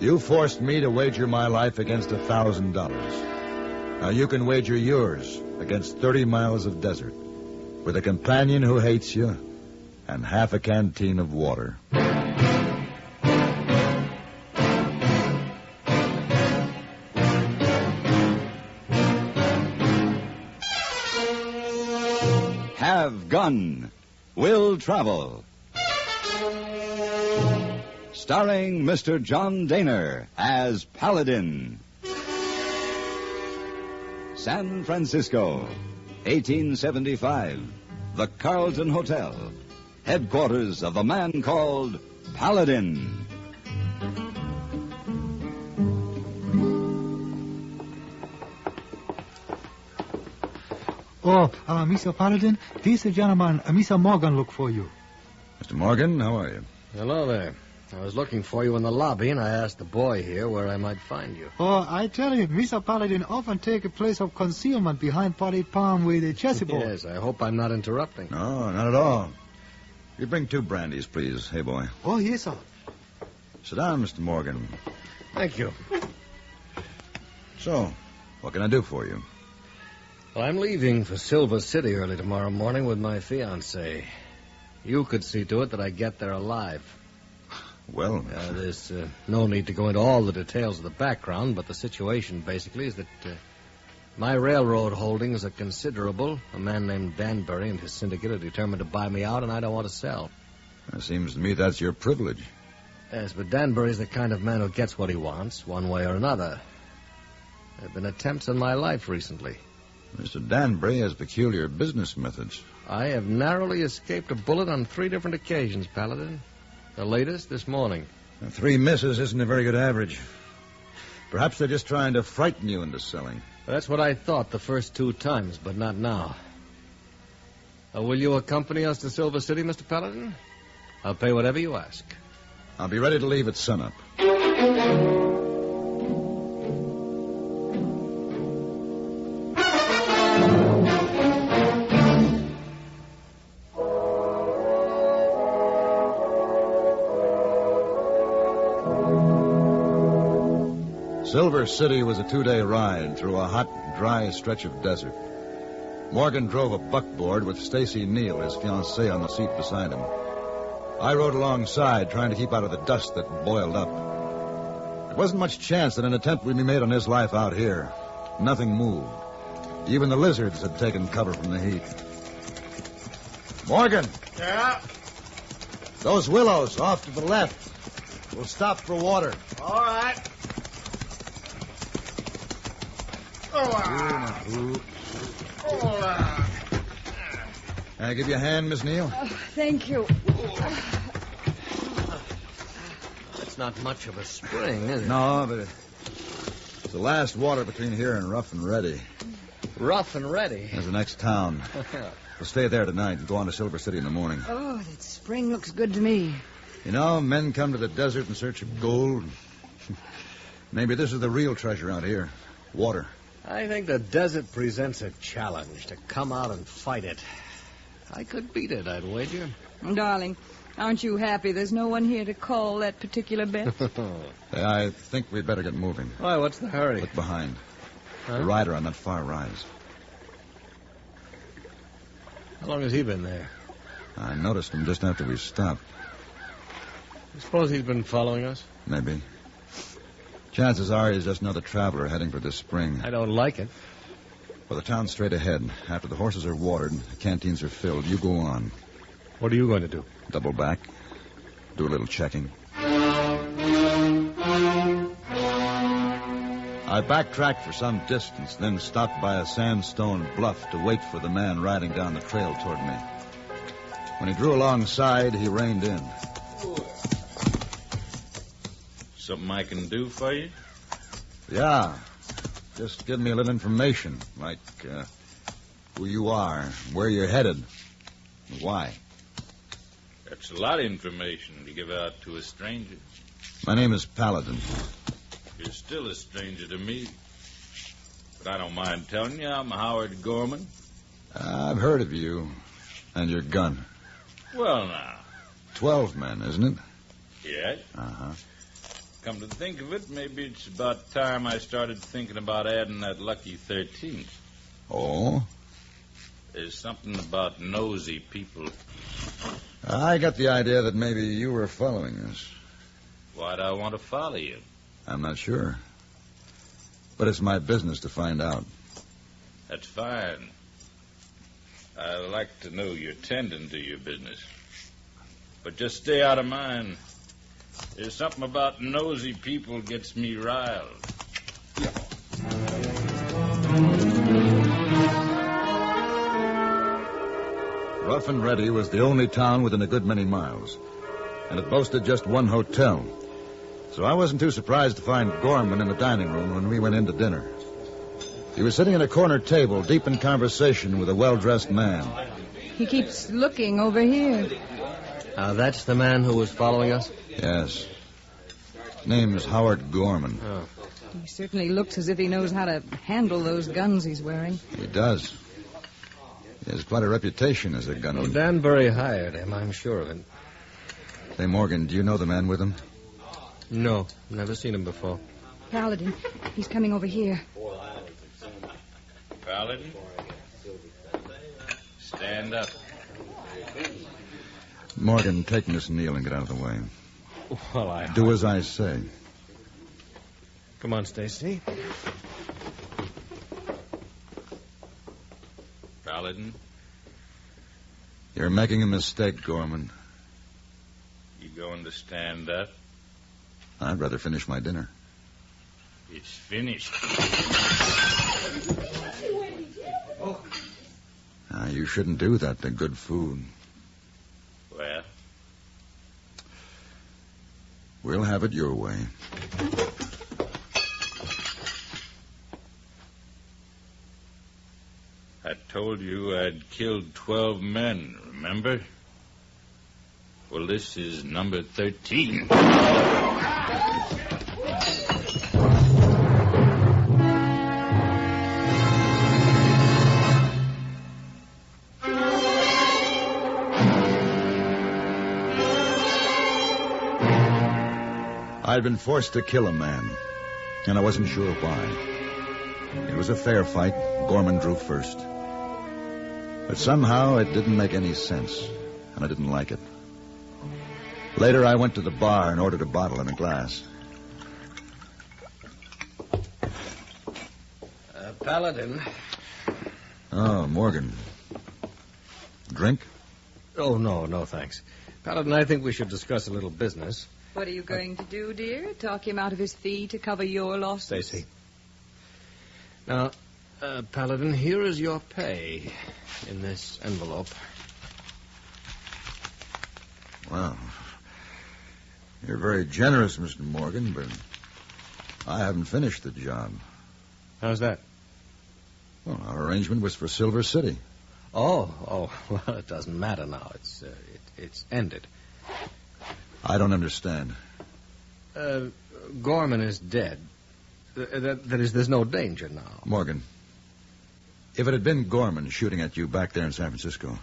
You forced me to wager my life against $1,000. Now you can wager yours against 30 miles of desert with a companion who hates you and half a canteen of water. Have Gun. Will Travel. Starring Mr. John Daner as Paladin. San Francisco, 1875. The Carlton Hotel. Headquarters of the man called Paladin. Oh, Mr. Paladin, this gentleman, Mr. Morgan, look for you. Mr. Morgan, how are you? Hello there. I was looking for you in the lobby, and I asked the boy here where I might find you. Oh, I tell you, Mr. Paladin often take a place of concealment behind potted palm with a chessboard. Yes, I hope I'm not interrupting. No, not at all. You bring 2 brandies, please. Hey, boy. Oh, yes, sir. Sit down, Mr. Morgan. Thank you. So, what can I do for you? Well, I'm leaving for Silver City early tomorrow morning with my fiancée. You could see to it that I get there alive. Well... there's no need to go into all the details of the background, but the situation basically is that my railroad holdings are considerable. A man named Danbury and his syndicate are determined to buy me out, and I don't want to sell. It seems to me that's your privilege. Yes, but Danbury's the kind of man who gets what he wants, one way or another. There have been attempts on my life recently. Mr. Danbury has peculiar business methods. I have narrowly escaped a bullet on 3 different occasions, Paladin. The latest this morning. 3 misses isn't a very good average. Perhaps they're just trying to frighten you into selling. That's what I thought the first 2 times, but not now. Will you accompany us to Silver City, Mr. Paladin? I'll pay whatever you ask. I'll be ready to leave at sunup. Silver City was a 2-day ride through a hot, dry stretch of desert. Morgan drove a buckboard with Stacy Neal, his fiancée, on the seat beside him. I rode alongside, trying to keep out of the dust that boiled up. There wasn't much chance that an attempt would be made on his life out here. Nothing moved. Even the lizards had taken cover from the heat. Morgan! Yeah? Those willows off to the left. We'll stop for water. All right. Can I give you a hand, Miss Neal? Thank you. That's not much of a spring, is it? No, but it's the last water between here and Rough and Ready. Rough and Ready? That's the next town. We'll stay there tonight and go on to Silver City in the morning. Oh, that spring looks good to me. You know, men come to the desert in search of gold. Maybe this is the real treasure out here. Water. I think the desert presents a challenge to come out and fight it. I could beat it, I'd wager. Darling, aren't you happy there's no one here to call that particular bet? I think we'd better get moving. Why, what's the hurry? Look behind. Huh? The rider on that far rise. How long has he been there? I noticed him just after we stopped. I suppose he's been following us? Maybe. Chances are he's just another traveler heading for this spring. I don't like it. Well, the town's straight ahead. After the horses are watered, the canteens are filled, you go on. What are you going to do? Double back. Do a little checking. I backtracked for some distance, then stopped by a sandstone bluff to wait for the man riding down the trail toward me. When he drew alongside, he reined in. Something I can do for you? Yeah. Just give me a little information, like who you are, where you're headed, and why. That's a lot of information to give out to a stranger. My name is Paladin. You're still a stranger to me. But I don't mind telling you I'm Howard Gorman. I've heard of you and your gun. Well, now. 12 men, isn't it? Yes. Uh-huh. come to think of it, maybe it's about time I started thinking about adding that lucky 13th. Oh? There's something about nosy people. I got the idea that maybe you were following us. Why'd I want to follow you? I'm not sure. But it's my business to find out. That's fine. I like to know you're tending to your business. But just stay out of mine. There's something about nosy people gets me riled. Rough and Ready was the only town within a good many miles, and it boasted just one hotel. So I wasn't too surprised to find Gorman in the dining room when we went in to dinner. He was sitting at a corner table, deep in conversation with a well-dressed man. He keeps looking over here. That's the man who was following us? Yes. His name is Howard Gorman. Oh. He certainly looks as if he knows how to handle those guns he's wearing. He does. He has quite a reputation as a gunman. Well, Danbury hired him, I'm sure of it. Say, Morgan, do you know the man with him? No, never seen him before. Paladin, he's coming over here. Paladin? Stand up. Morgan, take Miss Neal and get out of the way. Well, Do as I say. Come on, Stacy. Paladin, You're making a mistake, Gorman. you going to stand up? I'd rather finish my dinner. It's finished. You shouldn't do that to good food. Well, We'll have it your way. I told you I'd killed 12 men, remember? Well, this is number 13. I'd been forced to kill a man, and I wasn't sure why. It was a fair fight. Gorman drew first. But somehow it didn't make any sense, and I didn't like it. Later, I went to the bar and ordered a bottle and a glass. Paladin. Oh, Morgan. Drink? Oh, no, thanks. Paladin, I think we should discuss a little business. What are you going to do, dear? Talk him out of his fee to cover your losses? Stacy. Now, Paladin, here is your pay in this envelope. Well, you're very generous, Mr. Morgan, but I haven't finished the job. How's that? Well, our arrangement was for Silver City. Oh, well, it doesn't matter now. It's ended. I don't understand. Gorman is dead. That is, there's no danger now. Morgan, if it had been Gorman shooting at you back there in San Francisco,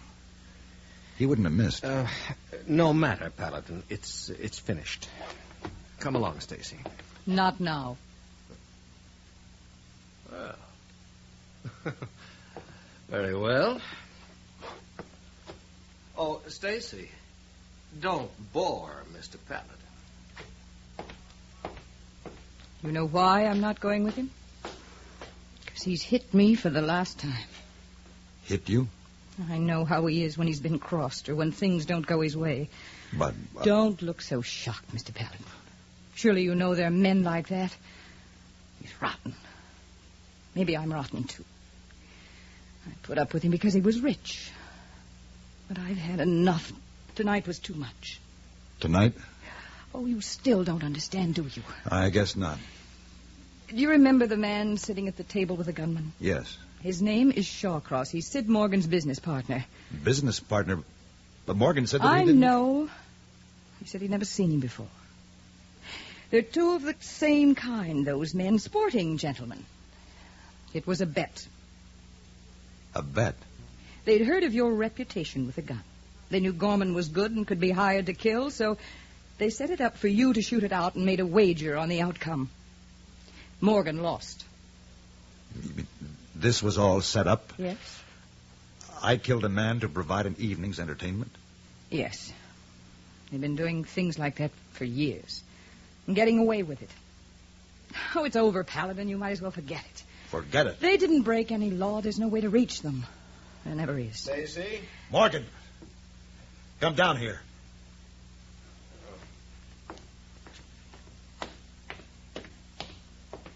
he wouldn't have missed. No matter, Paladin. It's finished. Come along, Stacy. Not now. Well. Very well. Oh, Stacy, don't bore Mr. Paladin. You know why I'm not going with him? Because he's hit me for the last time. Hit you? I know how he is when he's been crossed or when things don't go his way. But... Don't look so shocked, Mr. Paladin. Surely you know there are men like that. He's rotten. Maybe I'm rotten, too. I put up with him because he was rich. But I've had enough. Tonight was too much. Tonight? Oh, you still don't understand, do you? I guess not. Do you remember the man sitting at the table with the gunman? Yes. His name is Shawcross. He's Sid Morgan's business partner. Business partner? But Morgan said that I he didn't... know. He said he'd never seen him before. They're two of the same kind, those men, sporting gentlemen. It was a bet. A bet? They'd heard of your reputation with a gun. They knew Gorman was good and could be hired to kill, so They set it up for you to shoot it out and made a wager on the outcome. Morgan lost. This was all set up? Yes? I killed a man to provide an evening's entertainment? Yes. They've been doing things like that for years. And getting away with it. Oh, it's over, Paladin. You might as well forget it. Forget it. They didn't break any law. There's no way to reach them. There never is. Stacy? Morgan, come down here.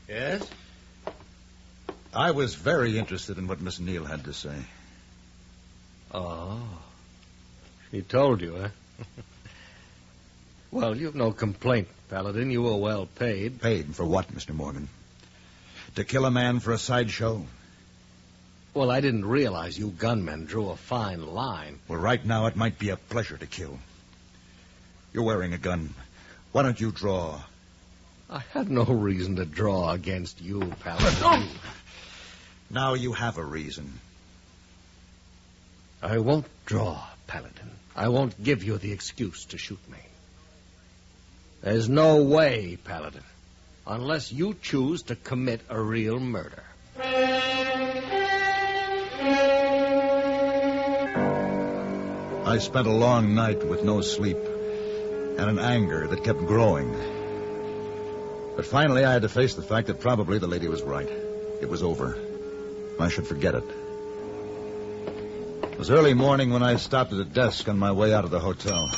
Yes? I was very interested in what Miss Neal had to say. Oh. She told you, eh? Well, you've no complaint, Paladin. You were well paid. Paid for what, Mr. Morgan? To kill a man for a sideshow? Well, I didn't realize you gunmen drew a fine line. Well, right now it might be a pleasure to kill. You're wearing a gun. Why don't you draw? I had no reason to draw against you, Paladin. Now you have a reason. I won't draw, Paladin. I won't give you the excuse to shoot me. There's no way, Paladin, unless you choose to commit a real murder. I spent a long night with no sleep and an anger that kept growing. But finally I had to face the fact that probably the lady was right. It was over. I should forget it. It was early morning when I stopped at a desk on my way out of the hotel.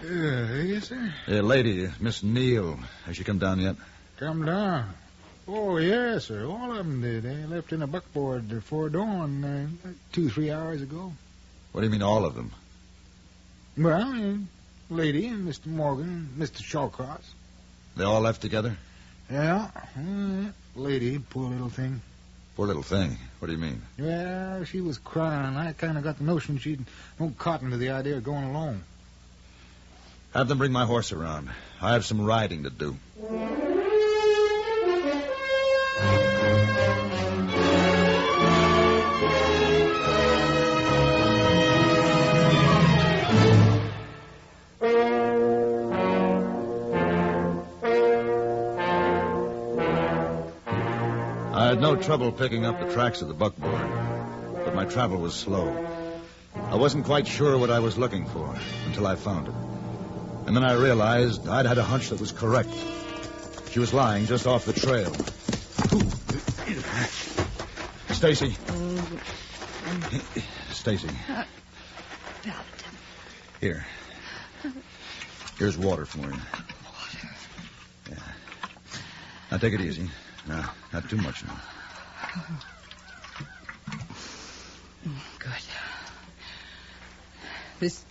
Yes, sir. A lady, Miss Neal. Has she come down yet? Come down. Oh, yes, sir. All of them did. They left in a buckboard before dawn 2-3 hours ago. What do you mean, all of them? Well, lady and Mr. Morgan and Mr. Shawcross. They all left together? Yeah. Lady, poor little thing. Poor little thing. What do you mean? Well, she was crying. I kind of got the notion she'd no cotton to the idea of going alone. Have them bring my horse around. I have some riding to do. I had no trouble picking up the tracks of the buckboard, but my travel was slow. I wasn't quite sure what I was looking for until I found it. And then I realized I'd had a hunch that was correct. She was lying just off the trail. Stacy. Stacy. Here. Here's water for you. Water? Yeah. Now take it easy. No, not too much now. Good. This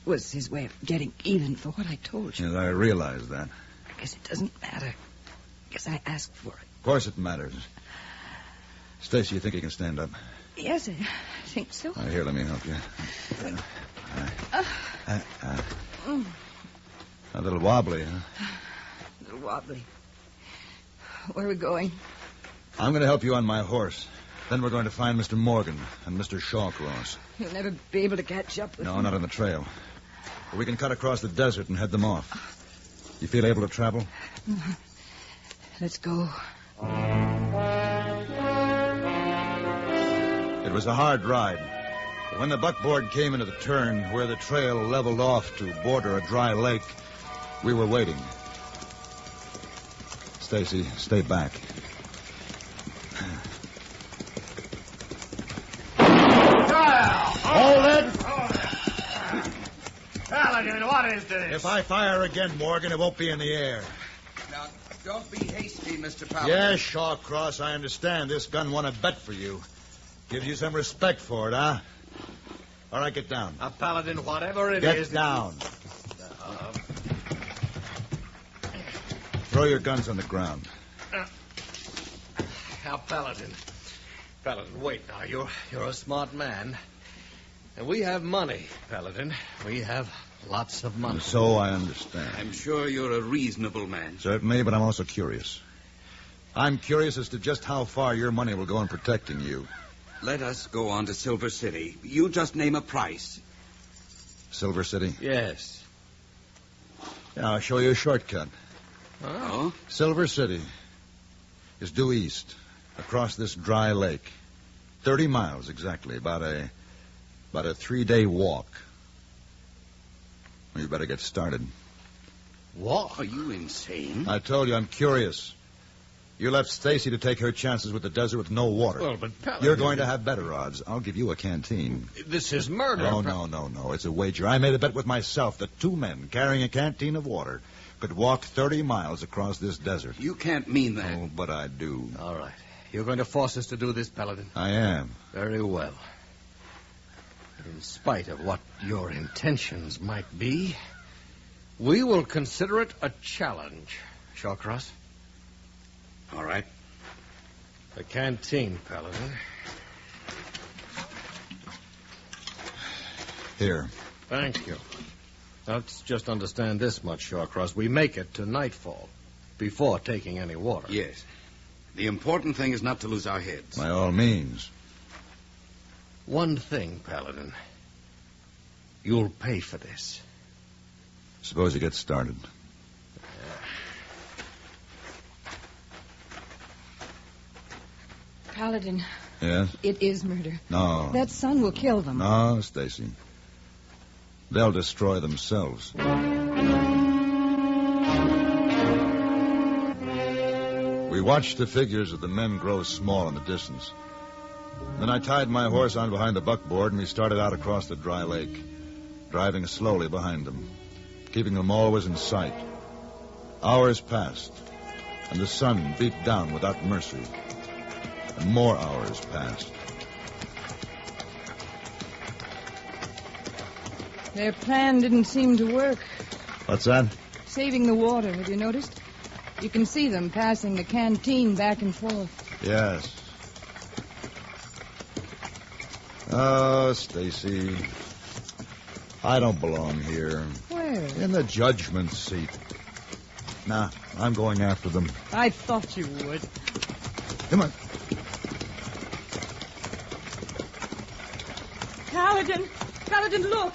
was his way of getting even for what I told you. Yes, I realize that. I guess it doesn't matter. I guess I asked for it. Of course it matters. Stacy, you think you can stand up? Yes, I think so. Here, let me help you. A little wobbly, huh? A little wobbly. Where are we going? I'm going to help you on my horse. Then we're going to find Mr. Morgan and Mr. Shawcross. You'll never be able to catch up with No, them. not on the trail. But we can cut across the desert and head them off. You feel able to travel? Let's go. It was a hard ride. But when the buckboard came into the turn where the trail leveled off to border a dry lake, we were waiting. Stacy, stay back. Hold it! Paladin, what is this? If I fire again, Morgan, it won't be in the air. Now, don't be hasty, Mr. Paladin. Yes, Shawcross, I understand. This gun won a bet for you. Gives you some respect for it, huh? All right, get down. Now, Paladin, whatever it is... Get down. Throw your guns on the ground. Now, Paladin, wait now. You're a smart man. And we have money, Paladin. We have lots of money. So I understand. I'm sure you're a reasonable man. Certainly, but I'm also curious. I'm curious as to just how far your money will go in protecting you. Let us go on to Silver City. You just name a price. Silver City? Yes. Yeah, I'll show you a shortcut. Oh? Silver City is due east, across this dry lake. 30 miles exactly, about a 3-day walk. Well, you better get started. What? Are you insane? I told you I'm curious. You left Stacy to take her chances with the desert with no water. Well, but Paladin... You're going to have better odds. I'll give you a canteen. This is murder. Oh, no. It's a wager. I made a bet with myself that 2 men carrying a canteen of water could walk 30 miles across this desert. You can't mean that. Oh, but I do. All right. You're going to force us to do this, Paladin? I am. Very well. In spite of what your intentions might be, we will consider it a challenge. Shawcross? All right. The canteen, Paladin. Here. Thank you. Let's just understand this much, Shawcross. We make it to nightfall before taking any water. Yes. The important thing is not to lose our heads. By all means. One thing, Paladin. You'll pay for this. Suppose you get started. Paladin, Yes? it is murder. No. That sun will kill them. No, Stacy. They'll destroy themselves. We watched the figures of the men grow small in the distance. Then I tied my horse on behind the buckboard, and we started out across the dry lake, driving slowly behind them, keeping them always in sight. Hours passed, and the sun beat down without mercy. And more hours passed. Their plan didn't seem to work. What's that? Saving the water, have you noticed? You can see them passing the canteen back and forth. Yes. Oh, Stacy. I don't belong here. Where? In the judgment seat. Nah, I'm going after them. I thought you would. Come on. Paladin! Paladin, look!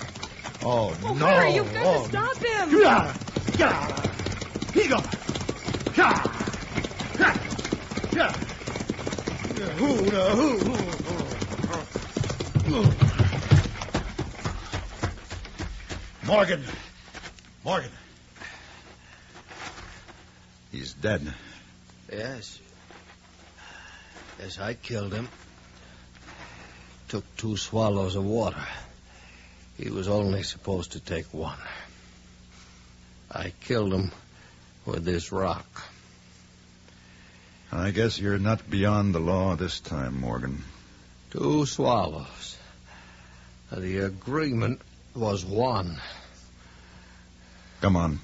Oh, Oh, no. hurry, you've got to stop him! Morgan. Morgan. He's dead. Yes. Yes, I killed him. Took 2 swallows of water. He was only supposed to take 1. I killed him with this rock. I guess you're not beyond the law this time, Morgan. 2 swallows. The agreement was 1. Come on.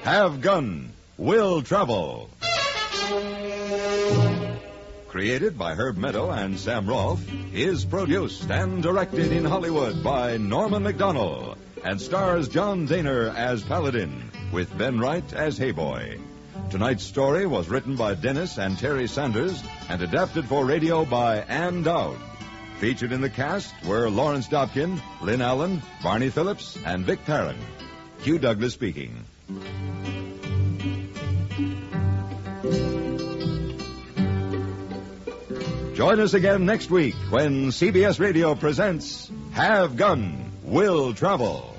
Have Gun, Will Travel. Created by Herb Meadow and Sam Rolfe, is produced and directed in Hollywood by Norman McDonnell and stars John Daner as Paladin with Ben Wright as Hayboy. Tonight's story was written by Dennis and Terry Sanders and adapted for radio by Ann Dowd. Featured in the cast were Lawrence Dobkin, Lynn Allen, Barney Phillips, and Vic Perrin. Hugh Douglas speaking. Join us again next week when CBS Radio presents Have Gun, Will Travel.